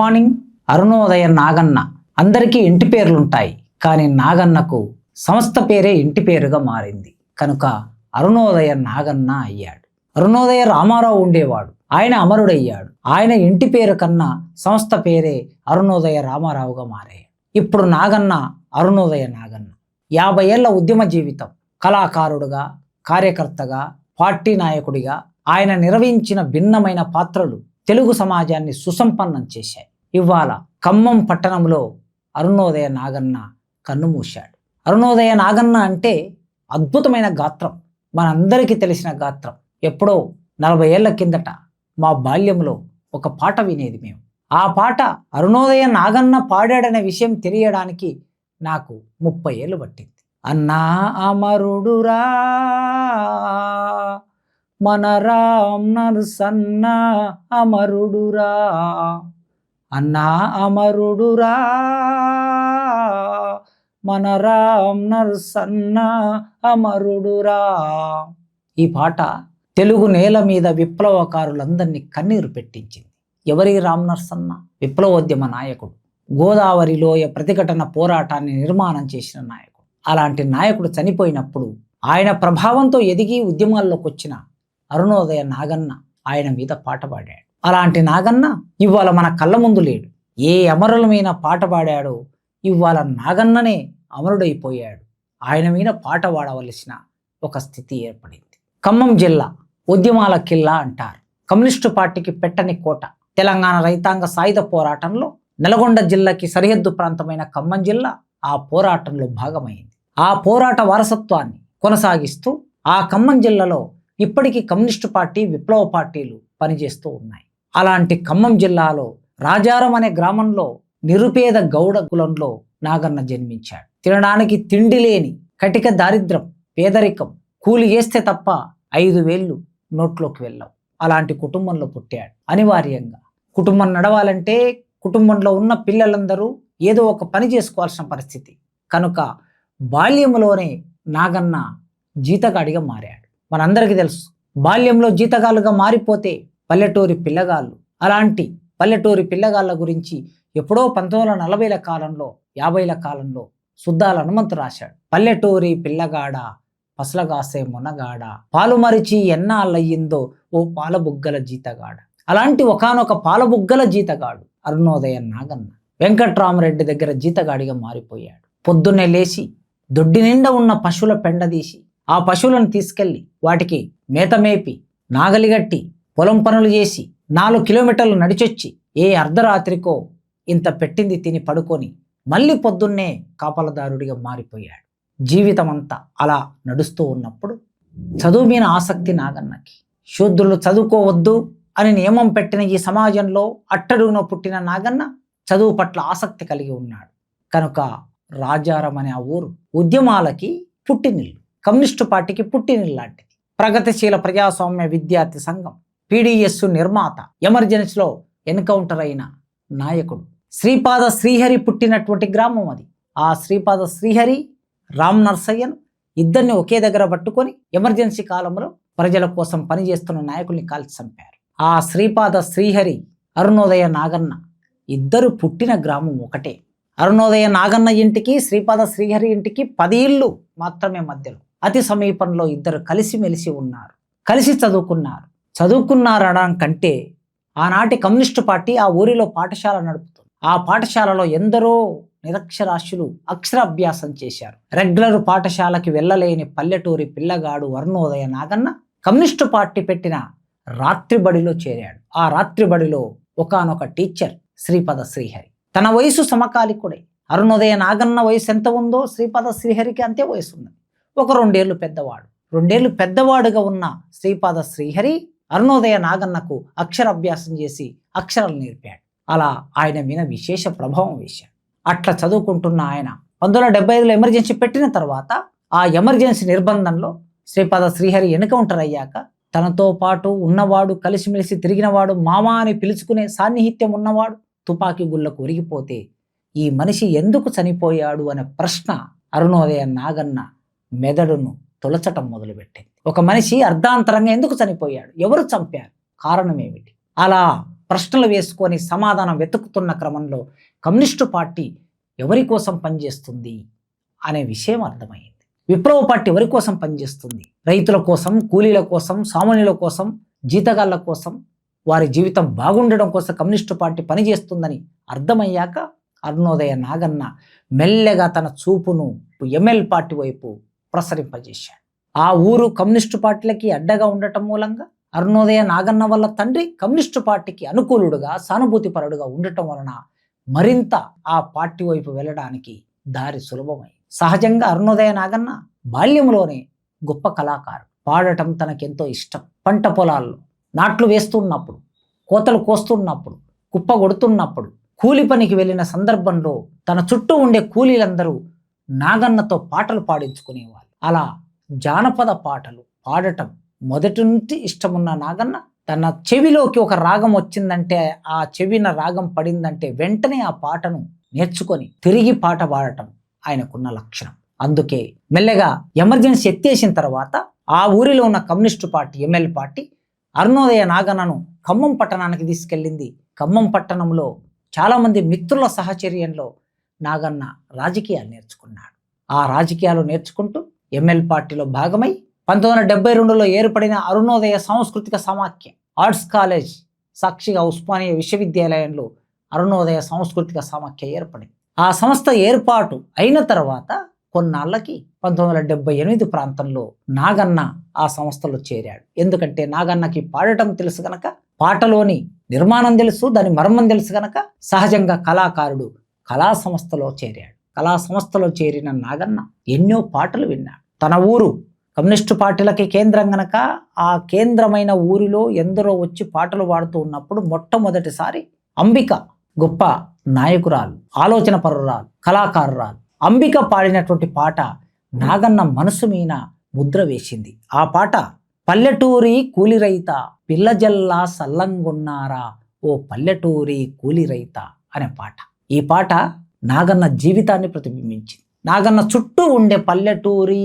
Morning. Arunodaya Naganna. అందరికీ ఇంటి పేర్లుంటాయి, కానీ నాగన్నకు సంస్థ పేరే ఇంటి పేరుగా మారింది కనుక అరుణోదయ నాగన్న అయ్యాడు. అరుణోదయ రామారావు ఉండేవాడు, ఆయన అమరుడయ్యాడు. ఆయన ఇంటి పేరు కన్నా సంస్థ పేరే అరుణోదయ రామారావుగా మారాయి. ఇప్పుడు నాగన్న అరుణోదయ నాగన్న. 50 ఏళ్ల ఉద్యమ జీవితం. కళాకారుడుగా, కార్యకర్తగా, పార్టీ నాయకుడిగా ఆయన నిర్వహించిన భిన్నమైన పాత్రలు తెలుగు సమాజాన్ని సుసంపన్నం చేశాయి. ఇవాళ ఖమ్మం పట్టణంలో అరుణోదయ నాగన్న కన్నుమూశాడు. అరుణోదయ నాగన్న అంటే అద్భుతమైన గాత్రం, మనందరికీ తెలిసిన గాత్రం. ఎప్పుడో 40 ఏళ్ల కిందట మా బాల్యంలో ఒక పాట వినేది మేము. ఆ పాట అరుణోదయ నాగన్న పాడాడనే విషయం తెలియడానికి నాకు 30 ఏళ్ళు పట్టింది. అన్నా అమరుడురా మన రామ్ నరసన్న అమరుడురా, అన్నా అమరుడురా మన రామ్ నరసన్న అమరుడురా. ఈ పాట తెలుగు నేల మీద విప్లవకారులందరినీ కన్నీరు పెట్టించింది. ఎవరి రామ్ నరసన్న? విప్లవోద్యమ నాయకుడు, గోదావరి లోయ ప్రతిఘటన పోరాటాన్ని నిర్మాణం చేసిన నాయకుడు. అలాంటి నాయకుడు చనిపోయినప్పుడు ఆయన ప్రభావంతో ఎదిగి ఉద్యమాల్లోకి వచ్చిన అరుణోదయ నాగన్న ఆయన మీద పాట పాడాడు. అలాంటి నాగన్న ఇవాళ మన కళ్ళ ముందు లేడు. ఏ అమరుల మీద పాట పాడాడో ఇవాళ నాగన్ననే అమరుడైపోయాడు. ఆయన మీద పాట పాడవలసిన ఒక స్థితి ఏర్పడింది. ఖమ్మం జిల్లా ఉద్యమాల కిల్లా అంటారు. కమ్యూనిస్టు పార్టీకి పెట్టని కోట. తెలంగాణ రైతాంగ సాయుధ పోరాటంలో నల్గొండ జిల్లాకి సరిహద్దు ప్రాంతమైన ఖమ్మం జిల్లా ఆ పోరాటంలో భాగమైంది. ఆ పోరాట వారసత్వాన్ని కొనసాగిస్తూ ఆ ఖమ్మం జిల్లాలో ఇప్పటికీ కమ్యూనిస్టు పార్టీ, విప్లవ పార్టీలు పనిచేస్తూ ఉన్నాయి. అలాంటి ఖమ్మం జిల్లాలో రాజారం అనే గ్రామంలో నిరుపేద గౌడ కులంలో నాగన్న జన్మించాడు. తినడానికి తిండి లేని కటిక దారిద్రం, పేదరికం, కూలి చేస్తే తప్ప 5,000 నోట్లోకి వెళ్ళవు. అలాంటి కుటుంబంలో పుట్టాడు. అనివార్యంగా కుటుంబం నడవాలంటే కుటుంబంలో ఉన్న పిల్లలందరూ ఏదో ఒక పని చేసుకోవాల్సిన పరిస్థితి కనుక బాల్యంలోనే నాగన్న జీతగాడిగా మారాడు. మనందరికీ తెలుసు, బాల్యంలో జీతగాళ్ళుగా మారిపోతే పల్లెటూరి పిల్లగాళ్ళు. అలాంటి పల్లెటూరి పిల్లగాళ్ళ గురించి ఎప్పుడో 1940ల కాలంలో, 50ల కాలంలో సుద్దాల హనుమంతు రాశాడు. పల్లెటూరి పిల్లగాడ పసలగాసే మునగాడ, పాలు మరిచి ఎన్నాళ్ళయ్యిందో ఓ పాలబుగ్గల జీతగాడ. అలాంటి ఒకానొక పాలబుగ్గల జీతగాడు అరుణోదయ నాగన్న వెంకట్రామరెడ్డి దగ్గర జీతగాడిగా మారిపోయాడు. పొద్దున్నే లేచి దొడ్డి నిండా ఉన్న పశువుల పెండదీసి ఆ పశువులను తీసుకెళ్లి వాటికి మేత మేపి నాగలిగట్టి పొలం పనులు చేసి 4 కిలోమీటర్లు నడిచొచ్చి ఏ అర్ధరాత్రికో ఇంత పెట్టింది తిని పడుకొని మళ్ళీ పొద్దున్నే కాపలదారుడిగా మారిపోయాడు. జీవితం అంతా అలా నడుస్తూ ఉన్నప్పుడు చదువు మీద ఆసక్తి నాగన్నకి. శూద్రులు చదువుకోవద్దు అని నియమం పెట్టిన ఈ సమాజంలో అట్టడుగున పుట్టిన నాగన్న చదువు పట్ల ఆసక్తి కలిగి ఉన్నాడు కనుక రాజారం అనే ఆ ఊరు ఉద్యమాలకి పుట్టినిల్లు, కమ్యూనిస్టు పార్టీకి పుట్టినిల్లు లాంటిది. ప్రగతిశీల ప్రజాస్వామ్య విద్యార్థి సంఘం, PDS నిర్మాత, ఎమర్జెన్సీలో ఎన్కౌంటర్ అయిన నాయకుడు శ్రీపాద శ్రీహరి పుట్టినటువంటి గ్రామం అది. ఆ శ్రీపాద శ్రీహరి, రామ్ నరసయ్యను ఇద్దరిని ఒకే దగ్గర పట్టుకొని ఎమర్జెన్సీ కాలంలో ప్రజల కోసం పనిచేస్తున్న నాయకుల్ని కాల్చి చంపారు. ఆ శ్రీపాద శ్రీహరి, అరుణోదయ నాగన్న ఇద్దరు పుట్టిన గ్రామం ఒకటే. అరుణోదయ నాగన్న ఇంటికి శ్రీపాద శ్రీహరి ఇంటికి 10 ఇళ్ళు మాత్రమే మధ్యలో. అతి సమీపంలో ఇద్దరు కలిసిమెలిసి ఉన్నారు, కలిసి చదువుకున్నారు. చదువుకున్నారనడం కంటే ఆనాటి కమ్యూనిస్టు పార్టీ ఆ ఊరిలో పాఠశాల నడుపుతుంది. ఆ పాఠశాలలో ఎందరో నిరక్షరాస్యులు అక్షరాభ్యాసం చేశారు. రెగ్యులర్ పాఠశాలకి వెళ్ళలేని పల్లెటూరి పిల్లగాడు అరుణోదయ నాగన్న కమ్యూనిస్టు పార్టీ పెట్టిన రాత్రి బడిలో చేరాడు. ఆ రాత్రి బడిలో ఒకానొక టీచర్ శ్రీపాద శ్రీహరి. తన వయసు సమకాలికుడే. అరుణోదయ నాగన్న వయసు ఎంత ఉందో శ్రీపాద శ్రీహరికి అంతే వయసు ఉన్నది. ఒక 2 ఏళ్ళు పెద్దవాడు. 2 ఏళ్ళు పెద్దవాడుగా ఉన్న శ్రీపాద శ్రీహరి అరుణోదయ నాగన్నకు అక్షరాభ్యాసం చేసి అక్షరాలు నేర్పాడు. అలా ఆయన మీద విశేష ప్రభావం వేశాడు. అట్లా చదువుకుంటున్న ఆయన 1975లో ఎమర్జెన్సీ పెట్టిన తర్వాత ఆ ఎమర్జెన్సీ నిర్బంధంలో శ్రీపాద శ్రీహరి ఎన్కౌంటర్ అయ్యాక తనతో పాటు ఉన్నవాడు, కలిసిమెలిసి తిరిగినవాడు, మామ అని పిలుచుకునే సాన్నిహిత్యం ఉన్నవాడు తుపాకీ గుళ్ళకు ఒరిగిపోతే ఈ మనిషి ఎందుకు చనిపోయాడు అనే ప్రశ్న అరుణోదయ నాగన్న మెదడును తొలచటం మొదలుపెట్టింది. ఒక మనిషి అర్ధాంతరంగా ఎందుకు చనిపోయాడు, ఎవరు చంపారు, కారణం ఏమిటి? అలా ప్రశ్నలు వేసుకొని సమాధానం వెతుకుతున్న క్రమంలో కమ్యూనిస్టు పార్టీ ఎవరి కోసం పనిచేస్తుంది అనే విషయం అర్థమైంది. విప్లవ పార్టీ ఎవరి కోసం పనిచేస్తుంది? రైతుల కోసం, కూలీల కోసం, సామాన్యుల కోసం, జీతగాళ్ల కోసం, వారి జీవితం బాగుండడం కోసం కమ్యూనిస్టు పార్టీ పనిచేస్తుందని అర్థమయ్యాక అరుణోదయ నాగన్న మెల్లగా తన చూపును ఎంఎల్ పార్టీ వైపు ప్రసరింపజేశాడు. ఆ ఊరు కమ్యూనిస్టు పార్టీలకి అడ్డగా ఉండటం మూలంగా అరుణోదయ నాగన్న వల్ల తండ్రి కమ్యూనిస్టు పార్టీకి అనుకూలుడుగా, సానుభూతిపరుడుగా ఉండటం వలన మరింత ఆ పార్టీ వైపు వెళ్ళడానికి దారి సులభమైంది. సహజంగా అరుణోదయ నాగన్న బాల్యంలోనే గొప్ప కళాకారుడు. పాడటం తనకెంతో ఇష్టం. పంట పొలాల్లో నాట్లు వేస్తున్నప్పుడు, కోతలు కోస్తున్నప్పుడు, కుప్ప కొడుతున్నప్పుడు, కూలి పనికి వెళ్ళిన సందర్భంలో తన చుట్టూ ఉండే కూలీలందరూ నాగన్నతో పాటలు పాడించుకునేవాళ్ళు. అలా జానపద పాటలు పాడటం మొదటి నుంచి ఇష్టమున్న నాగన్న తన చెవిలోకి ఒక రాగం వచ్చిందంటే, ఆ చెవిన రాగం పడిందంటే వెంటనే ఆ పాటను నేర్చుకొని తిరిగి పాట పాడటం ఆయనకున్న లక్షణం. అందుకే మెల్లగా ఎమర్జెన్సీ ఎత్తేసిన తర్వాత ఆ ఊరిలో ఉన్న communist party ML party Arunodaya నాగన్నను Khammam పట్టణానికి తీసుకెళ్ళింది. ఖమ్మం పట్టణంలో చాలామంది మిత్రుల సహచర్యంలో నాగన్న రాజకీయాలు నేర్చుకున్నాడు. ఆ రాజకీయాలు నేర్చుకుంటూ ఎంఎల్ పార్టీలో భాగమై 1972లో ఏర్పడిన అరుణోదయ సాంస్కృతిక సమాఖ్య ఆర్ట్స్ కాలేజ్ సాక్షిగా ఉస్మానియా విశ్వవిద్యాలయంలో అరుణోదయ సాంస్కృతిక సమాఖ్య ఏర్పడింది. ఆ సంస్థ ఏర్పాటు అయిన తర్వాత కొన్నాళ్ళకి 1978 ప్రాంతంలో నాగన్న ఆ సంస్థలో చేరాడు. ఎందుకంటే నాగన్నకి పాడటం తెలుసు గనక, పాటలోని నిర్మాణం తెలుసు, దాని మర్మం తెలుసు గనక సహజంగా కళాకారుడు కళా సంస్థలో చేరాడు. కళా సంస్థలో చేరిన నాగన్న ఎన్నో పాటలు విన్నాడు. తన ఊరు కమ్యూనిస్టు పార్టీలకి కేంద్రం గనక ఆ కేంద్రమైన ఊరిలో ఎందరో వచ్చి పాటలు పాడుతూ ఉన్నప్పుడు మొట్టమొదటిసారి అంబిక, గొప్ప నాయకురాలు, ఆలోచన పరురాలు, కళాకారురాలు అంబిక పాడినటువంటి పాట నాగన్న మనసు మీద ముద్ర వేసింది. ఆ పాట పల్లెటూరి కూలి రైత పిల్లజల్లా సల్లంగున్నారా ఓ పల్లెటూరి కూలి రైత అనే పాట. ఈ పాట నాగన్న జీవితాన్ని ప్రతిబింబించింది. నాగన్న చుట్టూ ఉండే పల్లెటూరి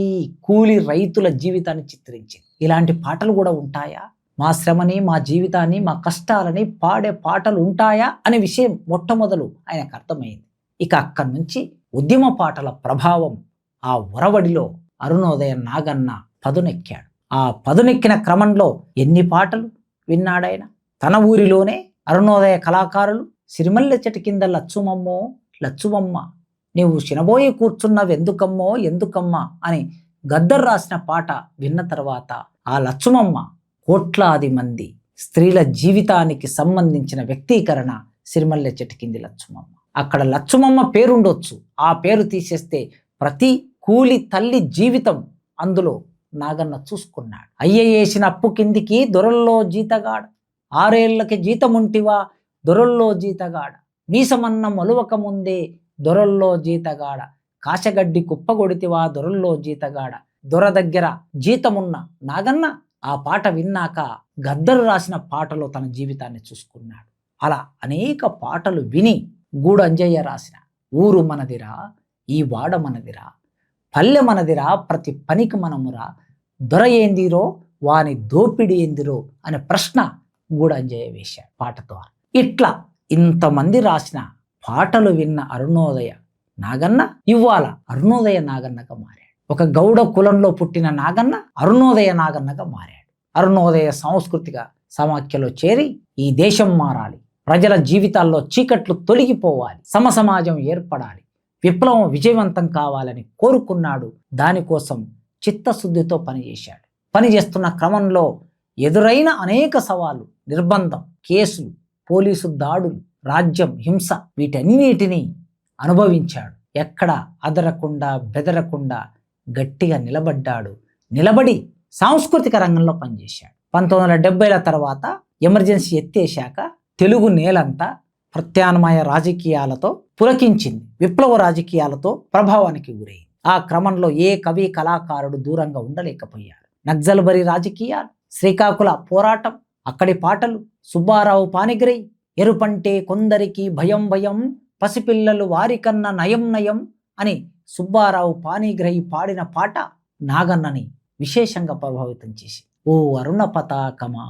కూలి రైతుల జీవితాన్ని చిత్రించింది. ఇలాంటి పాటలు కూడా ఉంటాయా? మా శ్రమని, మా జీవితాన్ని, మా కష్టాలని పాడే పాటలు ఉంటాయా అనే విషయం మొట్టమొదలు ఆయనకు అర్థమైంది. ఇక అక్కడి నుంచి ఉద్యమ పాటల ప్రభావం ఆ ఒరవడిలో అరుణోదయ నాగన్న పదునెక్కాడు. ఆ పదునెక్కిన క్రమంలో ఎన్ని పాటలు విన్నాడాయన. తన ఊరిలోనే అరుణోదయ కళాకారులు సిరిమల్లె చెట్టు కింద లచ్చుమమ్మో లచ్చుమమ్మ నీవు చినబోయి కూర్చున్నవెందుకమ్మో ఎందుకమ్మా అని గద్దర్ రాసిన పాట విన్న తర్వాత ఆ లచ్చుమమ్మ కోట్లాది మంది స్త్రీల జీవితానికి సంబంధించిన వ్యక్తీకరణ సిరిమల్లె చెట్టు కింది లచ్చుమమ్మ. అక్కడ లచ్చుమమ్మ పేరుండొచ్చు, ఆ పేరు తీసేస్తే ప్రతి కూలి తల్లి జీవితం అందులో నాగన్న చూసుకున్నాడు. అయ్యేసిన అప్పు కిందికి దొరల్లో జీతగాడ, 6 ఏళ్లకి జీతముంటివా దొరల్లో జీతగాడ, మీసమన్న మొలువక ముందే దొరల్లో జీతగాడ, కాశగడ్డి కుప్పగొడితివా దొరల్లో జీతగాడ. దొర దగ్గర జీతమున్న నాగన్న ఆ పాట విన్నాక గద్దరు రాసిన పాటలో తన జీవితాన్ని చూసుకున్నాడు. అలా అనేక పాటలు విని గూడు అంజయ్య రాసిన ఊరు మనదిరా, ఈ వాడ మనదిరా, పల్లె మనదిరా, ప్రతి పనికి మనమురా, దొర ఏందిరో వాని దోపిడి ఏందిరో అనే ప్రశ్న గూడు అంజయ్య వేశాడు పాట ద్వారా. ఇట్లా ఇంతమంది రాసిన పాటలు విన్న అరుణోదయ నాగన్న ఇవాళ అరుణోదయ నాగన్నగా మారాడు. ఒక గౌడ కులంలో పుట్టిన నాగన్న అరుణోదయ నాగన్నగా మారాడు. అరుణోదయ సాంస్కృతిక సమాఖ్యలో చేరి ఈ దేశం మారాలి, ప్రజల జీవితాల్లో చీకట్లు తొలగిపోవాలి, సమసమాజం ఏర్పడాలి, విప్లవం విజయవంతం కావాలని కోరుకున్నాడు. దానికోసం చిత్తశుద్ధితో పనిచేశాడు. పనిచేస్తున్న క్రమంలో ఎదురైన అనేక సవాళ్ళు, నిర్బంధం, కేసులు, పోలీసు దాడులు, రాజ్యం, హింస వీటన్నిటినీ అనుభవించాడు. ఎక్కడ అదరకుండా బెదరకుండా గట్టిగా నిలబడ్డాడు. నిలబడి సాంస్కృతిక రంగంలో పనిచేశాడు. 1970ల తర్వాత ఎమర్జెన్సీ ఎత్తేశాక తెలుగు నేలంతా ప్రత్యామ్నాయ రాజకీయాలతో పులకించింది. విప్లవ రాజకీయాలతో ప్రభావానికి గురైంది. ఆ క్రమంలో ఏ కవి కళాకారుడు దూరంగా ఉండలేకపోయారు. నక్సల్బరీ రాజకీయాలు, శ్రీకాకుళ పోరాటం, అక్కడి పాటలు, సుబ్బారావు పానిగ్రై, ఎరుపంటే కొందరికి భయం భయం, పసిపిల్లలు వారికన్నా నయం నయం అని సుబ్బారావు పానిగ్రహి పాడిన పాట నాగన్నని విశేషంగా ప్రభావితం చేసి ఓ అరుణ పతాకమా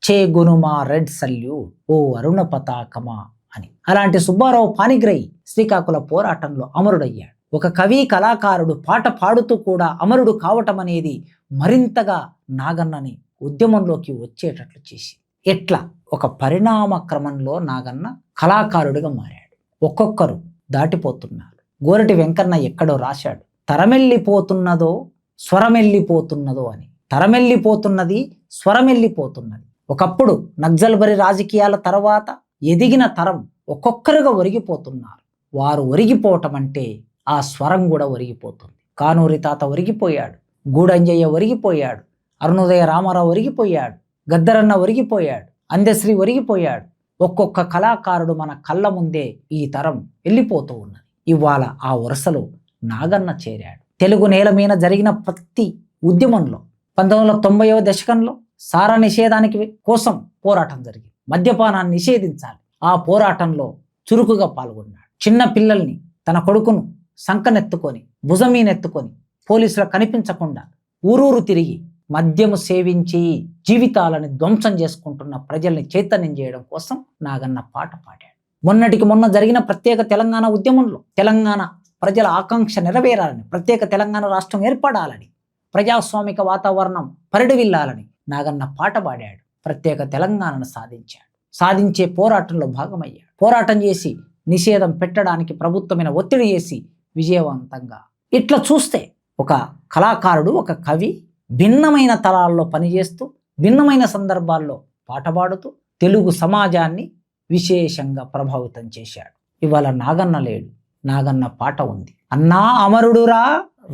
చేగునుమా రెడ్ సల్యూట్ ఓ అరుణ పతాకమా అని. అలాంటి సుబ్బారావు పాణిగ్రాహి శ్రీకాకుళ పోరాటంలో అమరుడయ్యాడు. ఒక కవి కళాకారుడు పాట పాడుతూ కూడా అమరుడు కావటం అనేది మరింతగా నాగన్నని ఉద్యమంలోకి వచ్చేటట్లు చేసి, ఎట్లా ఒక పరిణామ క్రమంలో నాగన్న కళాకారుడిగా మారాడు. ఒక్కొక్కరు దాటిపోతున్నారు. గోరటి వెంకన్న ఎక్కడో రాశాడు, తరమెల్లిపోతున్నదో స్వరమెల్లిపోతున్నదో అని. తరమెల్లిపోతున్నది, స్వరమెల్లిపోతున్నది. ఒకప్పుడు నక్సల్బరి రాజకీయాల తర్వాత ఎదిగిన తరం ఒక్కొక్కరుగా ఒరిగిపోతున్నారు. వారు ఒరిగిపోవటం అంటే ఆ స్వరం కూడా ఒరిగిపోతుంది. కానూరి తాత ఒరిగిపోయాడు, గూడంజయ్య ఒరిగిపోయాడు, అరుణోదయ రామారావు ఒరిగిపోయాడు, గద్దరన్న ఒరిగిపోయాడు, అందశ్రీ ఒరిగిపోయాడు. ఒక్కొక్క కళాకారుడు మన కళ్ళ ముందే ఈ తరం వెళ్ళిపోతూ ఉన్నది. ఇవాళ ఆ వరుసలో నాగన్న చేరాడు. తెలుగు నేల మీద జరిగిన ప్రతి ఉద్యమంలో 1990వ దశకంలో సారా నిషేధానికి కోసం పోరాటం జరిగింది. మద్యపానాన్ని నిషేధించాలి. ఆ పోరాటంలో చురుకుగా పాల్గొన్నాడు. చిన్న పిల్లల్ని, తన కొడుకును సంకనెత్తుకొని భుజమీనెత్తుకొని పోలీసులకు కనిపించకుండా ఊరూరు తిరిగి మద్యము సేవించి జీవితాలని ధ్వంసం చేసుకుంటున్న ప్రజల్ని చైతన్యం చేయడం కోసం నాగన్న పాట పాడాడు. మొన్నటికి మొన్న జరిగిన ప్రత్యేక తెలంగాణ ఉద్యమంలో తెలంగాణ ప్రజల ఆకాంక్ష నెరవేరాలని, ప్రత్యేక తెలంగాణ రాష్ట్రం ఏర్పడాలని, ప్రజాస్వామిక వాతావరణం పరిడివిల్లాలని నాగన్న పాట పాడాడు. ప్రత్యేక తెలంగాణను సాధించాడు. సాధించే పోరాటంలో భాగమయ్యాడు. పోరాటం చేసి నిషేధం పెట్టడానికి ప్రభుత్వమైన ఒత్తిడి చేసి విజయవంతంగా. ఇట్లా చూస్తే ఒక కళాకారుడు, ఒక కవి భిన్నమైన తలాల్లో పనిచేస్తూ భిన్నమైన సందర్భాల్లో పాట పాడుతూ తెలుగు సమాజాన్ని విశేషంగా ప్రభావితం చేశాడు. ఇవాళ నాగన్న లేడు, నాగన్న పాట ఉంది. అన్నా అమరుడురా,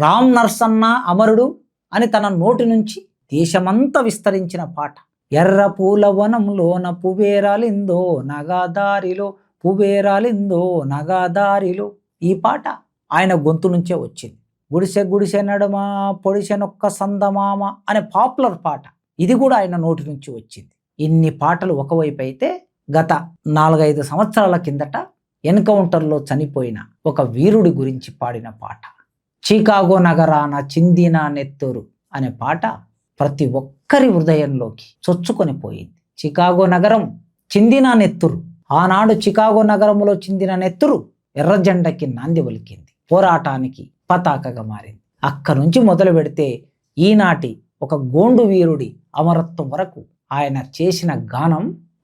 రామ్ నర్సన్న అమరుడు అని తన నోటి నుంచి దేశమంతా విస్తరించిన పాట. ఎర్ర పూల వనంలోన పువేరాలిందో నగాదారిలో, పువేరాలిందో నగాదారిలో. ఈ పాట ఆయన గొంతు నుంచే వచ్చింది. గుడిసె గుడిసె నడుమ పొడిసెనొక్క సందమామ అనే పాపులర్ పాట, ఇది కూడా ఆయన నోటి నుంచి వచ్చింది. ఇన్ని పాటలు ఒకవైపు అయితే, గత 4-5 సంవత్సరాల కిందట ఎన్కౌంటర్లో చనిపోయిన ఒక వీరుడి గురించి పాడిన పాట చికాగో నగరాన చిందిన నెత్తూరు అనే పాట ప్రతి ఒక్కరి హృదయంలోకి చొచ్చుకొని పోయింది. చికాగో నగరం చిందిన నెత్తురు. ఆనాడు చికాగో నగరంలో చిందిన నెత్తురు ఎర్ర జెండకి నాంది పలికింది, పోరాటానికి పతాకగా మారింది. అక్కడి నుంచి మొదలు పెడితే ఈనాటి ఒక గోండు వీరుడి అమరత్వం వరకు ఆయన చేసిన గానం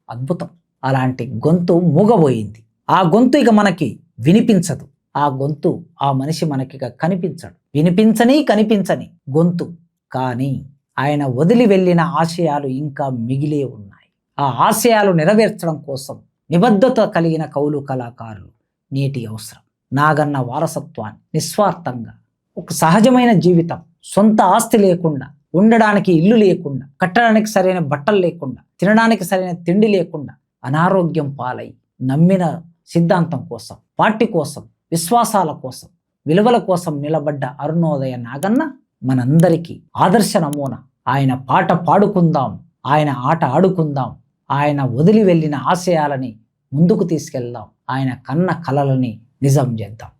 అద్భుతం. అలాంటి గొంతు మూగబోయింది. ఆ గొంతు ఇక మనకి వినిపించదు. ఆ గొంతు, ఆ మనిషి మనకిక కనిపించడు. వినిపించని కనిపించని గొంతు. కానీ ఆయన వదిలి వెళ్ళిన ఆశయాలు ఇంకా మిగిలే ఉన్నాయి. ఆ ఆశయాలు నెరవేర్చడం కోసం నిబద్ధత కలిగిన కవులు, కళాకారులు నేటి అవసరం. నాగన్న వారసత్వాన్ని నిస్వార్థంగా, ఒక సహజమైన జీవితం, సొంత ఆస్తి లేకుండా, ఉండడానికి ఇల్లు లేకుండా, కట్టడానికి సరైన బట్టలు లేకుండా, తినడానికి సరైన తిండి లేకుండా అనారోగ్యం పాలై నమ్మిన సిద్ధాంతం కోసం, పార్టీ కోసం, విశ్వాసాల కోసం, విలువల కోసం నిలబడ్డ అరుణోదయ నాగన్న మనందరికీ ఆదర్శ నమూనా. ఆయన పాట పాడుకుందాం, ఆయన ఆట ఆడుకుందాం, ఆయన వదిలి వెళ్ళిన ఆశయాలని ముందుకు తీసుకెళ్దాం, ఆయన కన్న కలలని నిజం చేద్దాం.